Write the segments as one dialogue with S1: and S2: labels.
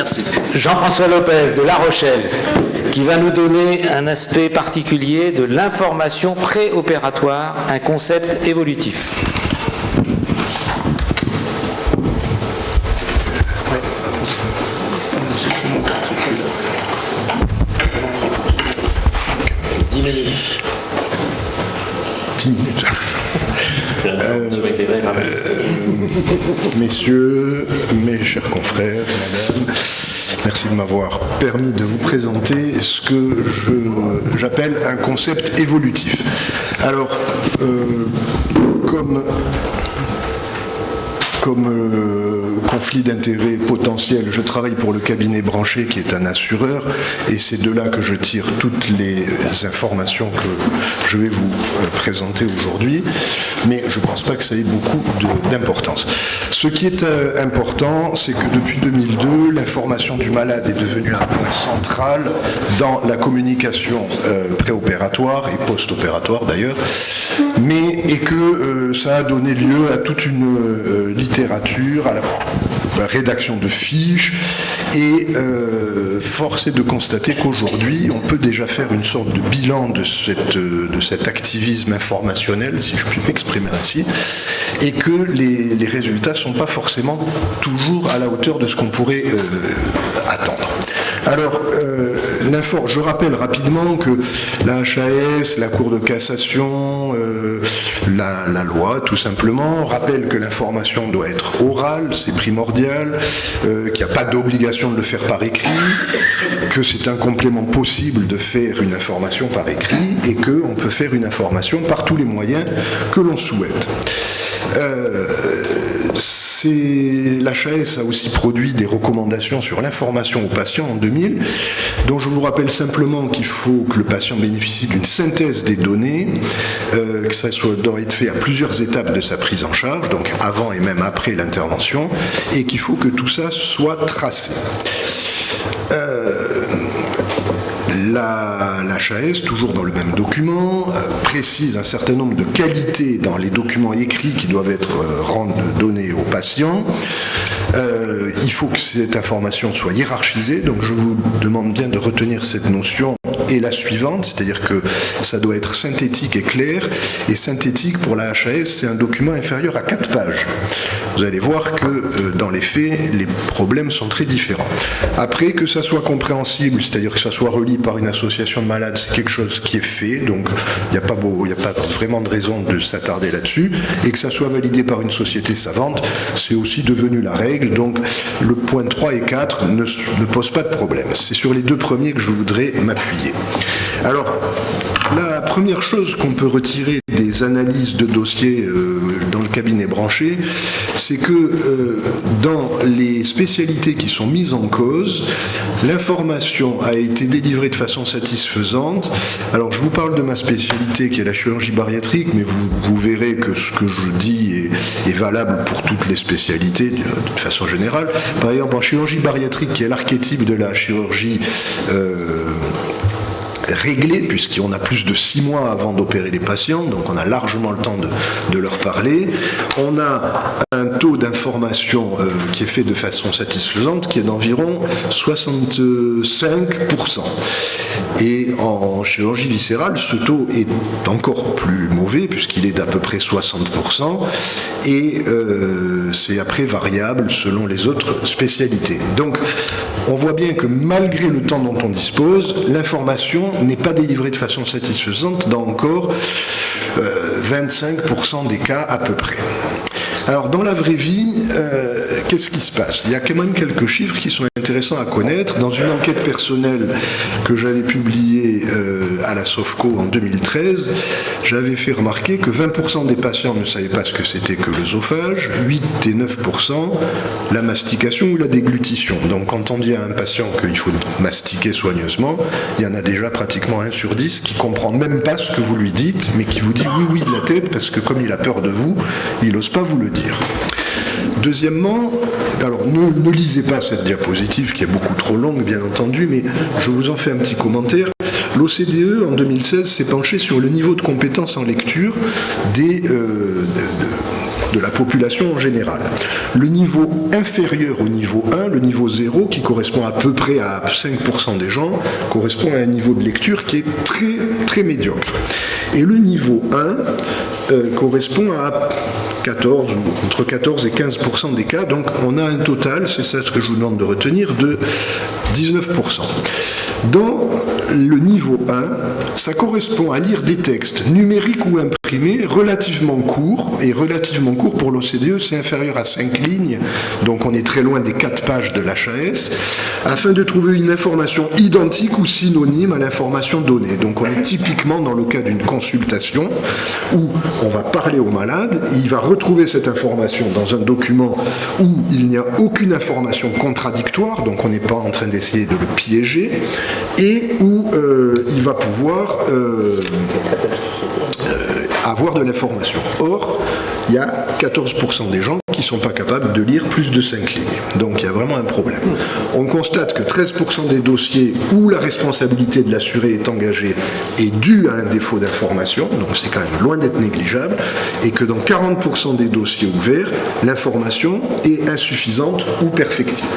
S1: Merci.
S2: Jean-François Lopez de La Rochelle, qui va nous donner un aspect particulier de l'information préopératoire, un concept évolutif.
S3: Messieurs, mes chers confrères, madame, merci de m'avoir permis de vous présenter ce que j'appelle un concept évolutif. Alors, comme conflit d'intérêts potentiel, je travaille pour le cabinet Branché, qui est un assureur, et c'est de là que je tire toutes les informations que je vais vous présenter aujourd'hui, mais je ne pense pas que ça ait beaucoup d'importance. Ce qui est important, c'est que depuis 2002, l'information du malade est devenue un point central dans la communication préopératoire et post-opératoire d'ailleurs, et que ça a donné lieu à toute une littérature, à la rédaction de fiches, et force est de constater qu'aujourd'hui, on peut déjà faire une sorte de bilan de cet activisme informationnel, si je puis m'exprimer ainsi, et que les résultats ne sont pas forcément toujours à la hauteur de ce qu'on pourrait attendre. Alors, je rappelle rapidement que la HAS, la Cour de cassation, la loi, tout simplement, rappelle que l'information doit être orale, c'est primordial, qu'il n'y a pas d'obligation de le faire par écrit, que c'est un complément possible de faire une information par écrit et qu'on peut faire une information par tous les moyens que l'on souhaite. L'HAS a aussi produit des recommandations sur l'information aux patients en 2000, dont je vous rappelle simplement qu'il faut que le patient bénéficie d'une synthèse des données, que ça doit être fait à plusieurs étapes de sa prise en charge, donc avant et même après l'intervention, et qu'il faut que tout ça soit tracé. L'HAS, toujours dans le même document, précise un certain nombre de qualités dans les documents écrits qui doivent être donnés aux patients. Il faut que cette information soit hiérarchisée, donc je vous demande bien de retenir cette notion et la suivante, c'est-à-dire que ça doit être synthétique et clair, et synthétique pour la HAS, c'est un document inférieur à 4 pages. Vous allez voir que dans les faits, les problèmes sont très différents. Après, que ça soit compréhensible, c'est-à-dire que ça soit relié par une association de malades, c'est quelque chose qui est fait, donc il n'y a pas vraiment de raison de s'attarder là-dessus, et que ça soit validé par une société savante, c'est aussi devenu la règle, donc le point 3 et 4 ne posent pas de problème. C'est sur les deux premiers que je voudrais m'appuyer. Alors, la première chose qu'on peut retirer des analyses de dossiers dans le cabinet Branché, c'est que dans les spécialités qui sont mises en cause, l'information a été délivrée de façon satisfaisante. Alors je vous parle de ma spécialité qui est la chirurgie bariatrique, mais vous verrez que ce que je dis est valable pour toutes les spécialités de façon générale. Par exemple, en chirurgie bariatrique, qui est l'archétype de la chirurgie réglé, puisqu'on a plus de 6 mois avant d'opérer les patients, donc on a largement le temps de leur parler. On a un taux d'information qui est fait de façon satisfaisante, qui est d'environ 65%. Et en chirurgie viscérale, ce taux est encore plus mauvais, puisqu'il est d'à peu près 60%, et c'est après variable selon les autres spécialités. Donc, on voit bien que malgré le temps dont on dispose, l'information n'est pas délivrée de façon satisfaisante dans encore 25% des cas à peu près. Alors, dans la vraie vie, qu'est-ce qui se passe? Il y a quand même quelques chiffres qui sont intéressants à connaître. Dans une enquête personnelle que j'avais publiée à la SOFCO en 2013, j'avais fait remarquer que 20% des patients ne savaient pas ce que c'était que l'œsophage, 8 et 9% la mastication ou la déglutition. Donc, quand on dit à un patient qu'il faut mastiquer soigneusement, il y en a déjà pratiquement 1 sur 10 qui ne comprend même pas ce que vous lui dites, mais qui vous dit oui de la tête, parce que comme il a peur de vous, il n'ose pas vous le dire. Deuxièmement, alors ne lisez pas cette diapositive qui est beaucoup trop longue bien entendu, mais je vous en fais un petit commentaire. L'OCDE en 2016 s'est penché sur le niveau de compétence en lecture de la population en général. Le niveau inférieur au niveau 1, le niveau 0, qui correspond à peu près à 5% des gens, correspond à un niveau de lecture qui est très, très médiocre. Et le niveau 1 correspond à 14 ou entre 14 et 15% des cas, donc on a un total, c'est ça ce que je vous demande de retenir, de 19%. Dans le niveau 1, ça correspond à lire des textes numériques ou imprimés relativement courts, et relativement courts pour l'OCDE, c'est inférieur à 5 lignes, donc on est très loin des 4 pages de l'HAS, afin de trouver une information identique ou synonyme à l'information donnée. Donc on est typiquement dans le cas d'une consultation où on va parler au malade, et il va retrouver cette information dans un document où il n'y a aucune information contradictoire, donc on n'est pas en train d'essayer de le piéger, et où il va pouvoir avoir de l'information. Or, il y a 14% des gens qui ne sont pas capables de lire plus de 5 lignes. Donc il y a vraiment un problème. On constate que 13% des dossiers où la responsabilité de l'assuré est engagée est due à un défaut d'information, donc c'est quand même loin d'être négligeable, et que dans 40% des dossiers ouverts, l'information est insuffisante ou perfectible.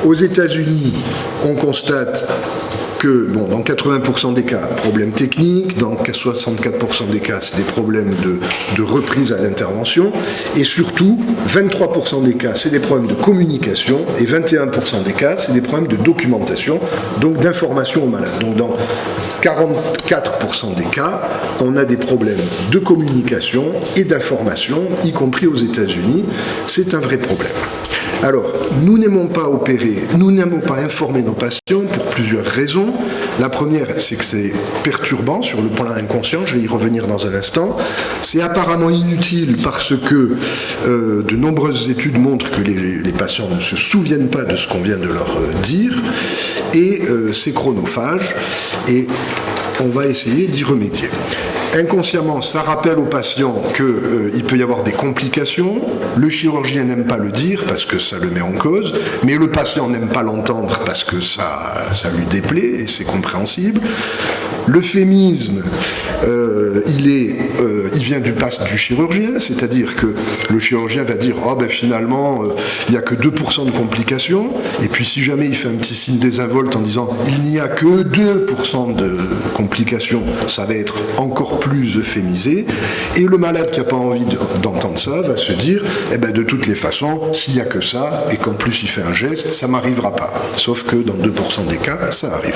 S3: Aux États-Unis, on constate que, bon, dans 80% des cas, problèmes techniques, dans 64% des cas, c'est des problèmes de reprise à l'intervention, et surtout, 23% des cas, c'est des problèmes de communication, et 21% des cas, c'est des problèmes de documentation, donc d'information aux malades. Donc dans 44% des cas, on a des problèmes de communication et d'information, y compris aux États-Unis. C'est un vrai problème. Alors, nous n'aimons pas opérer, nous n'aimons pas informer nos patients pour plusieurs raisons. La première, c'est que c'est perturbant sur le plan inconscient, je vais y revenir dans un instant. C'est apparemment inutile parce que de nombreuses études montrent que les patients ne se souviennent pas de ce qu'on vient de leur dire, et c'est chronophage, et on va essayer d'y remédier. Inconsciemment, ça rappelle aux patients qu'il peut y avoir des complications. Le chirurgien n'aime pas le dire parce que ça le met en cause, mais le patient n'aime pas l'entendre parce que ça lui déplaît et c'est compréhensible. L'euphémisme, il vient du chirurgien, c'est-à-dire que le chirurgien va dire « Oh ben finalement, il n'y a que 2% de complications », et puis si jamais il fait un petit signe désinvolte en disant « Il n'y a que 2% de complications », ça va être encore plus euphémisé, et le malade qui n'a pas envie d'entendre ça va se dire « Eh ben de toutes les façons, s'il n'y a que ça, et qu'en plus il fait un geste, ça ne m'arrivera pas ». Sauf que dans 2% des cas, ça arrive.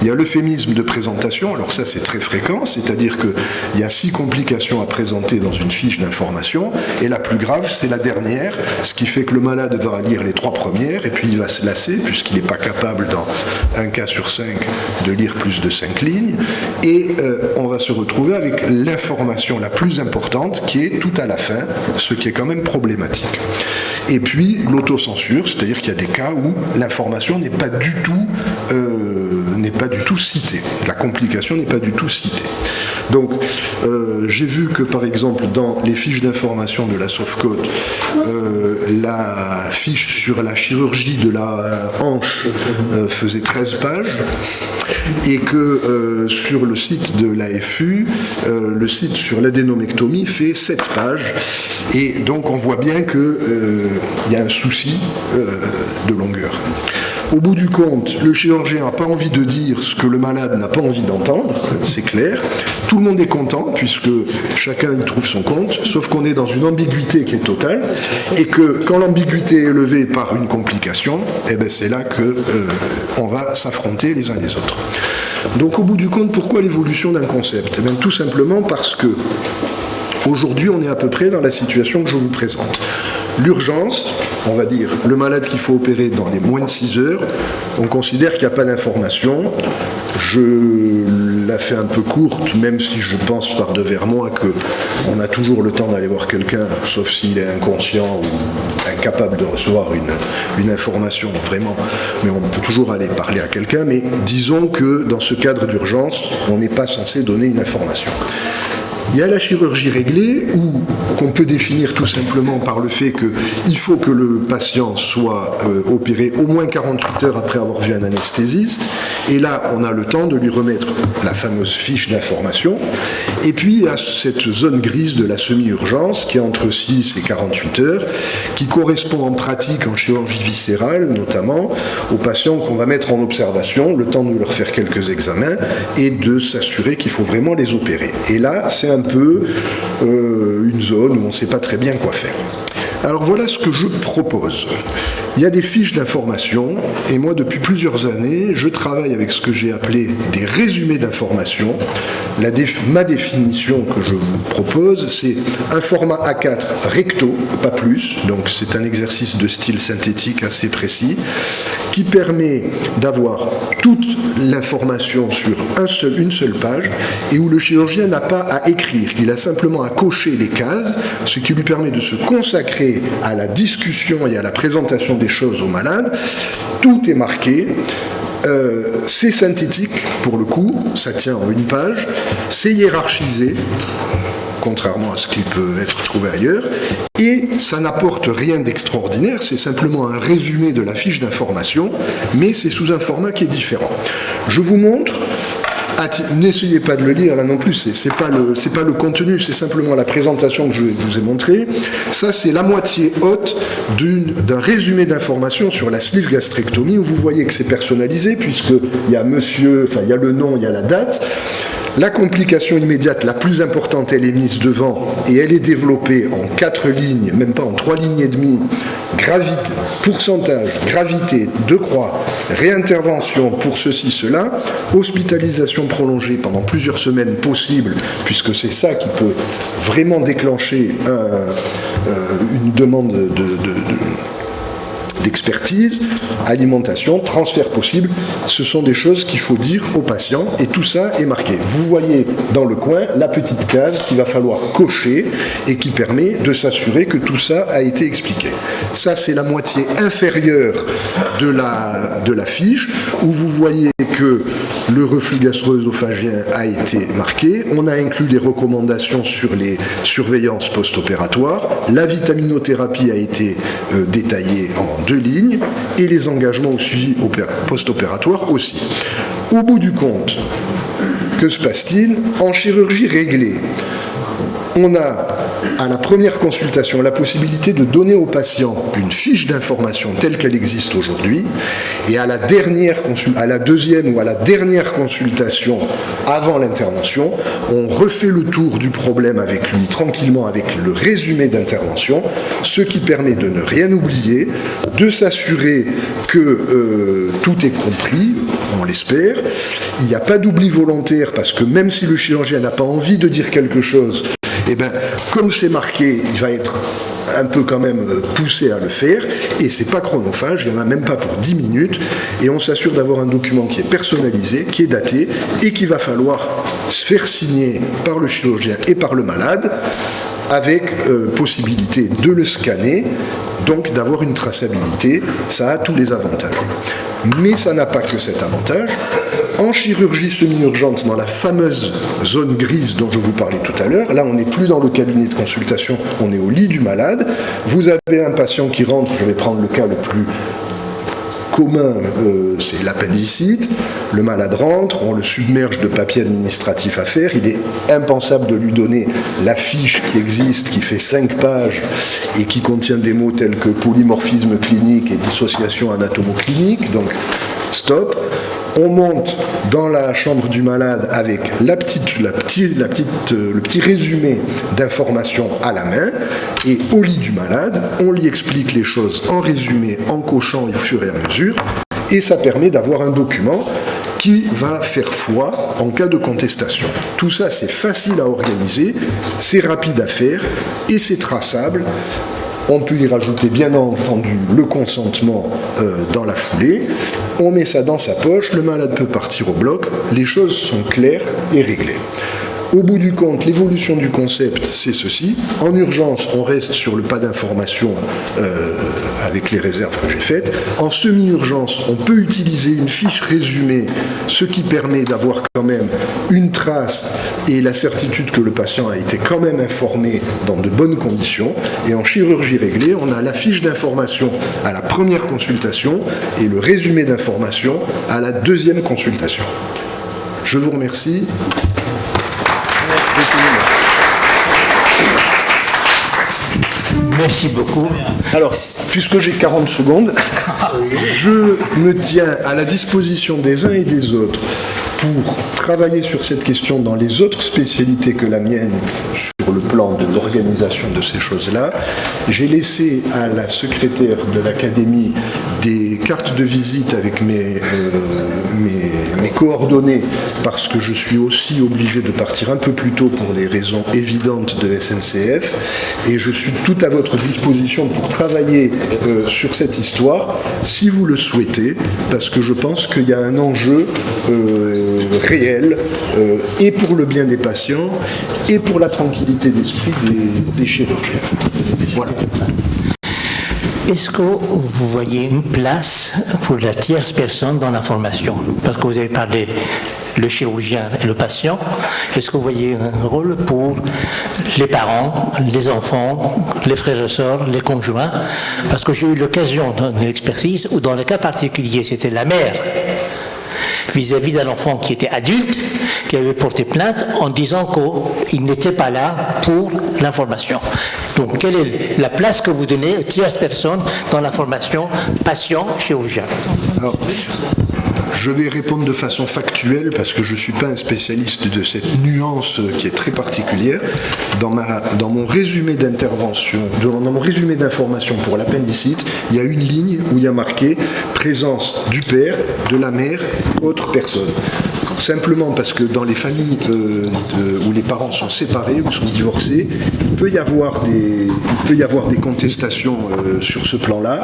S3: Il y a l'euphémisme de présentation, alors ça c'est très fréquent, c'est-à-dire qu'il y a 6 complications à présenter dans une fiche d'information, et la plus grave c'est la dernière, ce qui fait que le malade va lire les 3 premières, et puis il va se lasser, puisqu'il n'est pas capable dans un cas sur 5 de lire plus de 5 lignes, et on va se retrouver avec l'information la plus importante, qui est tout à la fin, ce qui est quand même problématique. Et puis l'autocensure, c'est-à-dire qu'il y a des cas où l'information n'est pas du tout citée, la complication n'est pas du tout citée. Donc, j'ai vu que, par exemple, dans les fiches d'information de la Sofcote, la fiche sur la chirurgie de la hanche faisait 13 pages, et que sur le site de l'AFU, le site sur l'adénomectomie fait 7 pages, et donc on voit bien qu'il y a un souci de longueur. Au bout du compte, le chirurgien n'a pas envie de dire ce que le malade n'a pas envie d'entendre, c'est clair. Tout le monde est content, puisque chacun y trouve son compte, sauf qu'on est dans une ambiguïté qui est totale, et que quand l'ambiguïté est élevée par une complication, eh ben c'est là qu'on va s'affronter les uns les autres. Donc au bout du compte, pourquoi l'évolution d'un concept ? Eh bien, tout simplement parce que aujourd'hui, on est à peu près dans la situation que je vous présente. L'urgence, on va dire, le malade qu'il faut opérer dans les moins de 6 heures, on considère qu'il n'y a pas d'information. Je la fais un peu courte, même si je pense par devers moi qu'on a toujours le temps d'aller voir quelqu'un, sauf s'il est inconscient ou incapable de recevoir une information, vraiment. Mais on peut toujours aller parler à quelqu'un, mais disons que dans ce cadre d'urgence, on n'est pas censé donner une information. Il y a la chirurgie réglée, qu'on peut définir tout simplement par le fait qu'il faut que le patient soit opéré au moins 48 heures après avoir vu un anesthésiste, Et là, on a le temps de lui remettre la fameuse fiche d'information. Et puis, il y a cette zone grise de la semi-urgence qui est entre 6 et 48 heures, qui correspond en pratique, en chirurgie viscérale notamment, aux patients qu'on va mettre en observation, le temps de leur faire quelques examens et de s'assurer qu'il faut vraiment les opérer. Et là, c'est un peu une zone où on ne sait pas très bien quoi faire. Alors voilà ce que je propose. Il y a des fiches d'information, et moi depuis plusieurs années, je travaille avec ce que j'ai appelé des résumés d'information. Ma définition que je vous propose, c'est un format A4 recto, pas plus, donc c'est un exercice de style synthétique assez précis, qui permet d'avoir toute l'information sur une seule page, et où le chirurgien n'a pas à écrire, il a simplement à cocher les cases, ce qui lui permet de se consacrer à la discussion et à la présentation des choses aux malades. Tout est marqué. C'est synthétique pour le coup, ça tient en une page, c'est hiérarchisé, contrairement à ce qui peut être trouvé ailleurs, et ça n'apporte rien d'extraordinaire, c'est simplement un résumé de la fiche d'information, mais c'est sous un format qui est différent. Je vous montre. N'essayez pas de le lire là non plus, c'est pas le contenu, c'est simplement la présentation que je vous ai montrée. Ça, c'est la moitié haute d'un résumé d'informations sur la sleeve gastrectomie, où vous voyez que c'est personnalisé, puisqu'il y a il y a le nom, il y a la date. La complication immédiate la plus importante, elle est mise devant et elle est développée en 4 lignes, même pas en 3 lignes et demie. Gravité, pourcentage, gravité, 2 croix, réintervention pour ceci, cela, hospitalisation prolongée pendant plusieurs semaines possible, puisque c'est ça qui peut vraiment déclencher une demande d'expertise, alimentation, transfert possible, ce sont des choses qu'il faut dire aux patients et tout ça est marqué. Vous voyez dans le coin la petite case qu'il va falloir cocher et qui permet de s'assurer que tout ça a été expliqué. Ça, c'est la moitié inférieure de la fiche où vous voyez que le reflux gastro-œsophagien a été marqué. On a inclus des recommandations sur les surveillances post-opératoires. La vitaminothérapie a été détaillée en 2 lignes et les engagements au suivi post-opératoire aussi. Au bout du compte, que se passe-t-il? En chirurgie réglée, on a à la première consultation la possibilité de donner au patient une fiche d'information telle qu'elle existe aujourd'hui, et à la deuxième ou à la dernière consultation avant l'intervention, on refait le tour du problème avec lui tranquillement avec le résumé d'intervention, ce qui permet de ne rien oublier, de s'assurer que tout est compris, on l'espère. Il n'y a pas d'oubli volontaire parce que même si le chirurgien n'a pas envie de dire quelque chose, eh bien, comme c'est marqué, il va être un peu quand même poussé à le faire, et c'est pas chronophage, il n'y en a même pas pour 10 minutes, et on s'assure d'avoir un document qui est personnalisé, qui est daté, et qu'il va falloir se faire signer par le chirurgien et par le malade, avec possibilité de le scanner, donc d'avoir une traçabilité. Ça a tous les avantages. Mais ça n'a pas que cet avantage. En chirurgie semi-urgente, dans la fameuse zone grise dont je vous parlais tout à l'heure, là on n'est plus dans le cabinet de consultation, on est au lit du malade. Vous avez un patient qui rentre, je vais prendre le cas le plus commun, c'est l'appendicite. Le malade rentre, on le submerge de papiers administratifs à faire. Il est impensable de lui donner la fiche qui existe, qui fait 5 pages et qui contient des mots tels que polymorphisme clinique et dissociation anatomo-clinique. Donc, stop. On monte dans la chambre du malade avec le petit résumé d'informations à la main, et au lit du malade, on lui explique les choses en résumé, en cochant au fur et à mesure, et ça permet d'avoir un document qui va faire foi en cas de contestation. Tout ça, c'est facile à organiser, c'est rapide à faire, et c'est traçable. On peut y rajouter bien entendu le consentement dans la foulée. On met ça dans sa poche, le malade peut partir au bloc, les choses sont claires et réglées. Au bout du compte, l'évolution du concept, c'est ceci. En urgence, on reste sur le pas d'information avec les réserves que j'ai faites. En semi-urgence, on peut utiliser une fiche résumée, ce qui permet d'avoir quand même une trace et la certitude que le patient a été quand même informé dans de bonnes conditions. Et en chirurgie réglée, on a la fiche d'information à la première consultation et le résumé d'information à la deuxième consultation. Je vous remercie.
S1: Merci beaucoup.
S3: Alors, puisque j'ai 40 secondes, je me tiens à la disposition des uns et des autres pour travailler sur cette question dans les autres spécialités que la mienne sur le plan de l'organisation de ces choses-là. J'ai laissé à la secrétaire de l'Académie des cartes de visite avec mes coordonnées parce que je suis aussi obligé de partir un peu plus tôt pour les raisons évidentes de la SNCF et je suis tout à votre disposition pour travailler sur cette histoire si vous le souhaitez parce que je pense qu'il y a un enjeu réel et pour le bien des patients et pour la tranquillité d'esprit des chirurgiens. Voilà.
S1: Est-ce que vous voyez une place pour la tierce personne dans la formation? Parce que vous avez parlé le chirurgien et le patient. Est-ce que vous voyez un rôle pour les parents, les enfants, les frères et sœurs, les conjoints? Parce que j'ai eu l'occasion d'une expertise où dans le cas particulier, c'était la mère vis-à-vis d'un enfant qui était adulte, qui avait porté plainte en disant qu'il n'était pas là pour l'information. Donc, quelle est la place que vous donnez aux tierces personnes dans la formation patient-chirurgien?
S3: Alors, je vais répondre de façon factuelle parce que je ne suis pas un spécialiste de cette nuance qui est très particulière. Dans mon résumé d'intervention, dans mon résumé d'information pour l'appendicite, il y a une ligne où il y a marqué présence du père, de la mère, autre personne. Simplement parce que dans les familles où les parents sont séparés ou sont divorcés, il peut y avoir des contestations sur ce plan-là.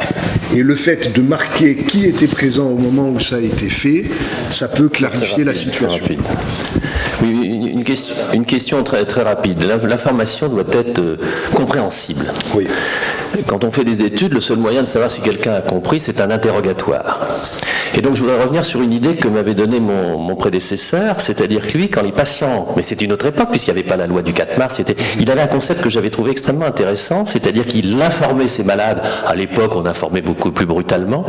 S3: Et le fait de marquer qui était présent au moment où ça a été fait, ça peut clarifier la situation.
S4: Oui, une question très, très rapide. L'information doit être compréhensible.
S3: Oui.
S4: Quand on fait des études, le seul moyen de savoir si quelqu'un a compris, c'est un interrogatoire. Et donc je voudrais revenir sur une idée que m'avait donnée mon prédécesseur, c'est-à-dire que lui, quand les patients, mais c'était une autre époque, puisqu'il n'y avait pas la loi du 4 mars, il avait un concept que j'avais trouvé extrêmement intéressant, c'est-à-dire qu'il informait ses malades. À l'époque, on informait beaucoup plus brutalement.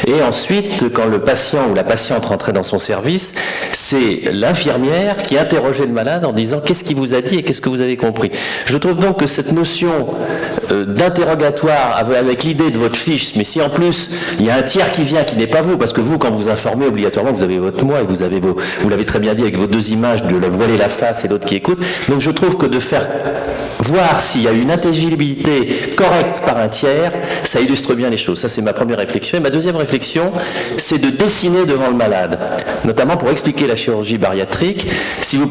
S4: Et ensuite, quand le patient ou la patiente rentrait dans son service, c'est l'infirmière qui interrogeait le malade en disant « Qu'est-ce qu'il vous a dit et qu'est-ce que vous avez compris ?» Je trouve donc que cette notion d'interrogatoire avec l'idée de votre fiche, mais si en plus il y a un tiers qui vient qui n'est pas vous, parce que vous, quand vous informez, obligatoirement, vous avez votre moi et vous l'avez très bien dit avec vos deux images de la voiler la face et l'autre qui écoute. Donc je trouve que de faire voir s'il y a une intelligibilité correcte par un tiers, ça illustre bien les choses. Ça, c'est ma première réflexion. Et ma deuxième réflexion, c'est de dessiner devant le malade, notamment pour expliquer la chirurgie bariatrique. Si vous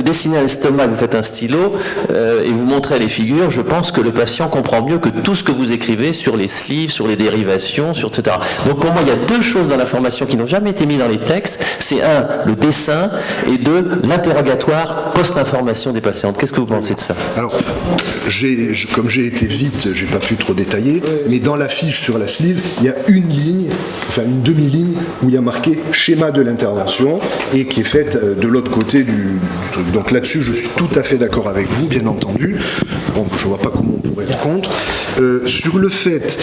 S4: dessinez un estomac, vous faites un stylo et vous montrez les figures, je pense que le patient comprend mieux que tout ce que vous écrivez sur les sleeves, sur les dérivations, sur etc. Donc pour moi, il y a deux choses dans l'information qui n'ont jamais été mises dans les textes. C'est un, le dessin, et deux, l'interrogatoire post-information des patientes. Qu'est-ce que vous pensez de ça?
S3: Alors, comme j'ai été vite, j'ai pas pu trop détailler, mais dans la fiche sur la sleeve, il y a une ligne, enfin une demi-ligne, où il y a marqué schéma de l'intervention et qui est faite de l'autre côté du truc. Donc là-dessus, je suis tout à fait d'accord avec vous, bien entendu. Bon, je vois pas comment on pourrait être contre. Sur le fait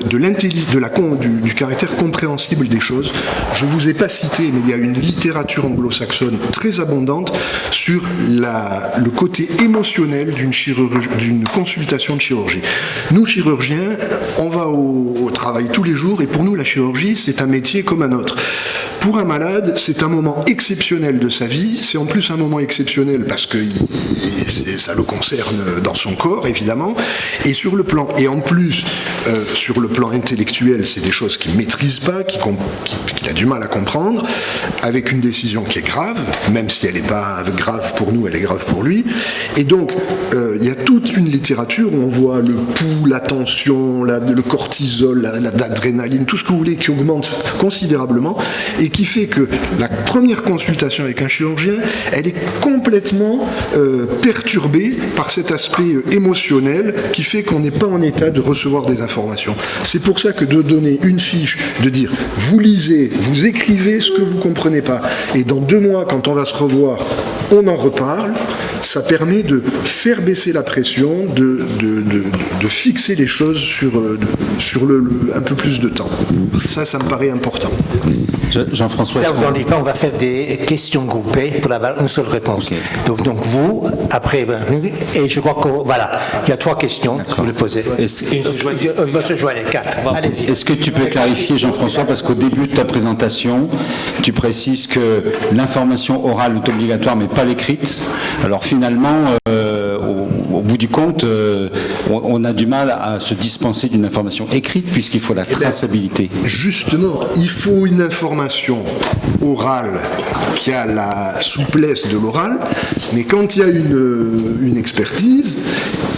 S3: du caractère compréhensible des choses, je vous ai pas cité, mais il y a une littérature anglo-saxonne très abondante sur le côté émotionnel d'une consultation de chirurgie. Nous, chirurgiens, on va au travail tous les jours et pour nous, la chirurgie, c'est un métier comme un autre. Pour un malade, c'est un moment exceptionnel de sa vie. C'est en plus un moment exceptionnel parce que ça le concerne dans son corps, évidemment. Et en plus, sur le plan intellectuel, c'est des choses qu'il ne maîtrise pas, qu'il a du mal à comprendre, avec une décision qui est grave, même si elle n'est pas grave pour nous, elle est grave pour lui. Et donc, il y a toute une littérature où on voit le pouls, la tension, le cortisol, l'adrénaline, tout ce que vous voulez qui augmente considérablement et qui fait que la première consultation avec un chirurgien, elle est complètement perturbée par cet aspect émotionnel qui fait qu'on n'est pas en état de recevoir des informations. C'est pour ça que de donner une fiche, de dire vous lisez, vous écrivez ce que vous ne comprenez pas, et dans 2 mois, quand on va se revoir, on en reparle, ça permet de faire baisser la pression, de fixer les choses sur un peu plus de temps. Ça me paraît important.
S5: Jean-François.
S1: Ça, vous en dites pas, on va faire des questions groupées pour avoir une seule réponse. Okay. Donc vous, après, et je crois que voilà, il y a 3 questions que vous le posez. Monsieur Joannet, 4. Allez-y.
S5: Est-ce que tu peux clarifier, Jean-François, parce qu'au début de ta présentation, tu précises que l'information orale est obligatoire, mais pas l'écrite. Alors finalement, au bout du compte, on a du mal à se dispenser d'une information écrite puisqu'il faut la traçabilité.
S3: Justement, il faut une information orale qui a la souplesse de l'oral, mais quand il y a une expertise,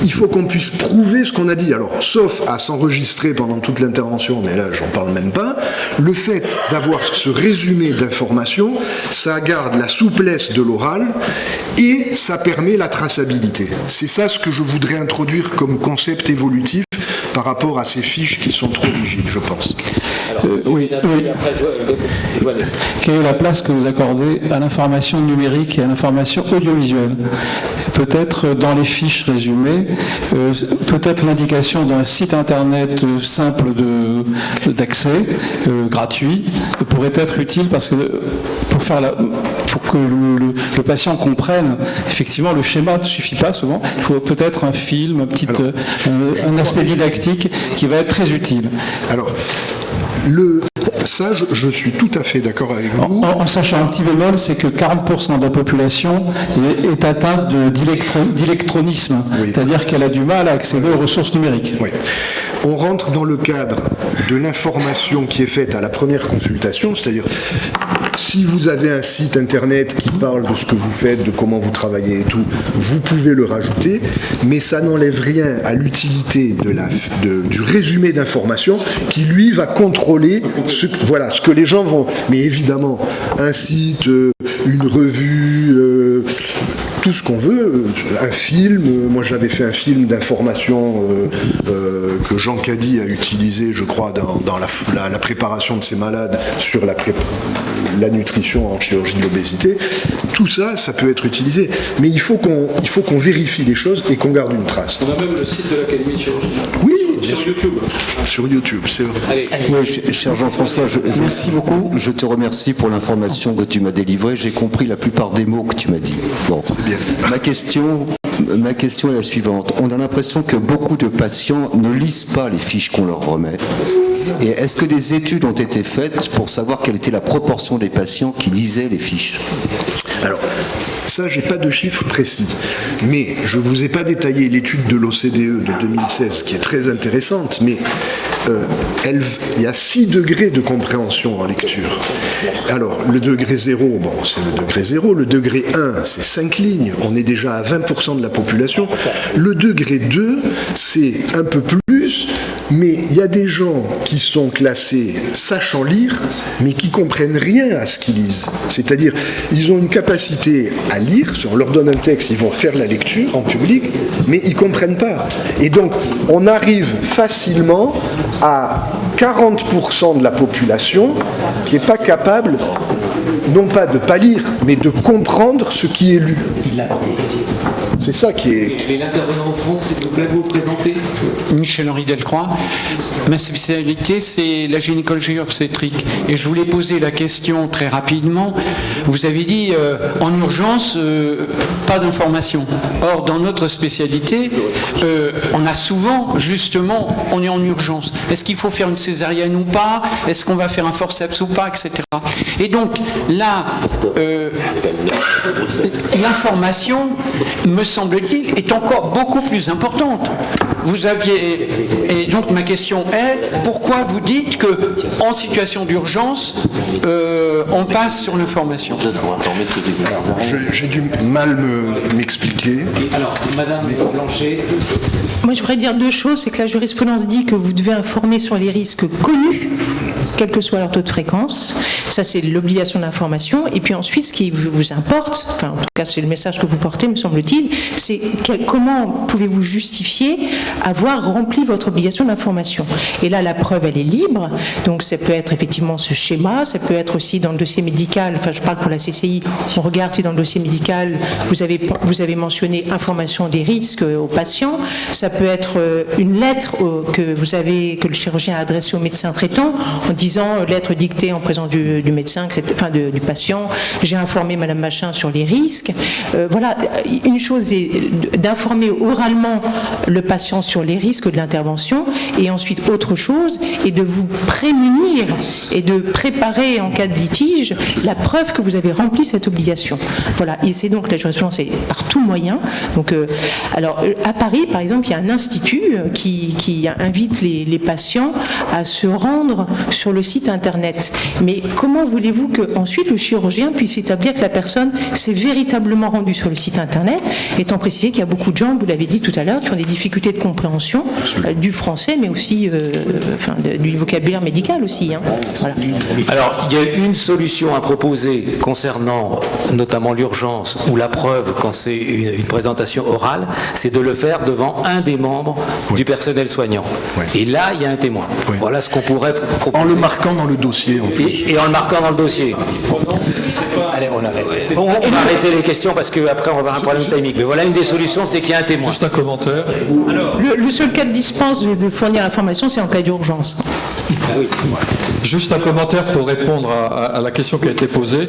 S3: il faut qu'on puisse prouver ce qu'on a dit. Alors, sauf à s'enregistrer pendant toute l'intervention, mais là, j'en parle même pas, le fait d'avoir ce résumé d'informations, ça garde la souplesse de l'oral et ça permet la traçabilité. C'est ça ce que je voudrais introduire comme concept évolutif par rapport à ces fiches qui sont trop rigides, je pense.
S6: Oui. Quelle est la place que vous accordez à l'information numérique et à l'information audiovisuelle? Peut-être dans les fiches résumées, peut-être l'indication d'un site internet simple d'accès, gratuit, pourrait être utile parce que pour que le patient comprenne, effectivement, le schéma ne suffit pas souvent. Il faut peut-être un film, un aspect didactique qui va être très utile.
S3: Alors, ça, je suis tout à fait d'accord avec vous.
S6: En sachant un petit bémol, c'est que 40% de la population est atteinte d'électronisme, oui. C'est-à-dire qu'elle a du mal à accéder aux ressources numériques.
S3: Oui. On rentre dans le cadre de l'information qui est faite à la première consultation, c'est-à-dire si vous avez un site internet qui parle de ce que vous faites, de comment vous travaillez et tout, vous pouvez le rajouter, mais ça n'enlève rien à l'utilité du résumé d'informations qui, lui, va contrôler ce que les gens vont... Mais évidemment, un site, une revue... tout ce qu'on veut, un film, moi j'avais fait un film d'information que Jean Caddy a utilisé, je crois, dans la préparation de ses malades sur la nutrition en chirurgie de l'obésité. Tout ça, ça peut être utilisé. Mais il faut qu'on vérifie les choses et qu'on garde une trace.
S7: On a même le site de l'Académie de chirurgie.
S3: Oui,
S7: sur YouTube.
S3: Sur YouTube, c'est vrai.
S8: Oui, cher Jean-François, merci beaucoup. Je te remercie pour l'information que tu m'as délivrée. J'ai compris la plupart des mots que tu m'as dit. Bon, c'est bien. Ma question est la suivante. On a l'impression que beaucoup de patients ne lisent pas les fiches qu'on leur remet. Et est-ce que des études ont été faites pour savoir quelle était la proportion des patients qui lisaient les fiches?
S3: Alors, ça, j'ai pas de chiffres précis. Mais je vous ai pas détaillé l'étude de l'OCDE de 2016, qui est très intéressante, mais il y a 6 degrés de compréhension en lecture. Alors, le degré 0, bon, c'est le degré 0. Le degré 1, c'est 5 lignes. On est déjà à 20% de la population. Le degré 2, c'est un peu plus, mais il y a des gens qui sont classés sachant lire, mais qui comprennent rien à ce qu'ils lisent. C'est-à-dire, ils ont une capacité à lire. Si on leur donne un texte, ils vont faire la lecture en public, mais ils ne comprennent pas. Et donc, on arrive facilement à 40% de la population qui n'est pas capable, non pas de ne pas lire, mais de comprendre ce qui est lu. C'est ça qui est...
S7: Et l'intervenant au fond, s'il vous plaît, vous présenter.
S9: Michel-Henri Delcroix. Ma spécialité, c'est la gynécologie obstétrique. Et je voulais poser la question très rapidement. Vous avez dit, en urgence, pas d'information. Or, dans notre spécialité, on a souvent, justement, on est en urgence. Est-ce qu'il faut faire une césarienne ou pas? Est-ce qu'on va faire un forceps ou pas, etc. Et donc, là, l'information, me semble-t-il, est encore beaucoup plus importante. Et donc ma question est, pourquoi vous dites qu'en situation d'urgence, on passe sur l'information?
S3: J'ai du mal m'expliquer.
S2: Alors, Madame Blanchet.
S10: Moi, je voudrais dire 2 choses. C'est que la jurisprudence dit que vous devez informer sur les risques connus, quel que soit leur taux de fréquence. Ça, c'est l'obligation d'information. Et puis ensuite, ce qui vous importe, enfin, en tout cas, c'est le message que vous portez, me semble-t-il, c'est comment pouvez-vous justifier avoir rempli votre obligation d'information. Et là, la preuve, elle est libre. Donc, ça peut être effectivement ce schéma, ça peut être aussi dans le dossier médical, enfin, je parle pour la CCI, on regarde si dans le dossier médical, vous avez mentionné information des risques aux patients, ça peut être une lettre que le chirurgien a adressée au médecin traitant en disant lettre dictée en présence du médecin, enfin du patient, j'ai informé Madame Machin sur les risques. Voilà, une chose est d'informer oralement le patient sur les risques de l'intervention, et ensuite autre chose est de vous prémunir et de préparer en cas de litige la preuve que vous avez rempli cette obligation. Voilà, et c'est donc la jurisprudence est par tout moyen. Donc, alors à Paris, par exemple, il y a un institut qui invite les patients à se rendre sur le site internet. Mais comment voulez-vous qu'ensuite le chirurgien puisse établir que la personne s'est véritablement rendue sur le site internet, étant précisé qu'il y a beaucoup de gens, vous l'avez dit tout à l'heure, qui ont des difficultés de compréhension du français, mais aussi du vocabulaire médical aussi. Hein. Voilà.
S2: Alors, il y a une solution à proposer concernant notamment l'urgence ou la preuve quand c'est une présentation orale, c'est de le faire devant un des membres du personnel soignant. Et là, il y a un témoin. Voilà ce qu'on pourrait proposer.
S3: En le marquant dans le dossier. En plus.
S2: Et en le marquant dans le dossier.
S1: Allez, on arrête.
S2: On va arrêter les questions parce qu'après on va avoir un problème technique. Mais voilà, une des solutions, c'est qu'il y a un témoin.
S6: Juste un commentaire.
S10: Alors, le seul cas de dispense de fournir l'information, c'est en cas d'urgence.
S6: Juste un commentaire pour répondre à la question qui a été posée.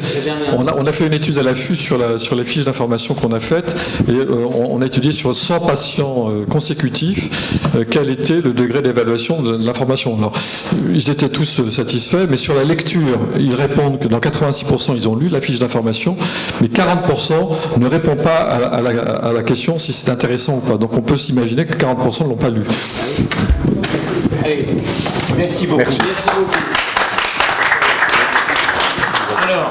S6: On a fait une étude à l'affût sur les fiches d'information qu'on a faites, et on a étudié sur 100 patients consécutifs quel était le degré d'évaluation de l'information. Alors, ils étaient tous satisfaits, mais sur la lecture, ils répondent que dans 86% ils ont lu la fiche d'information, mais 40% ne répondent pas à la question si c'est intéressant ou pas. Donc on peut s'imaginer que 40% ne l'ont pas lu.
S2: Allez, merci beaucoup. Merci beaucoup. Alors,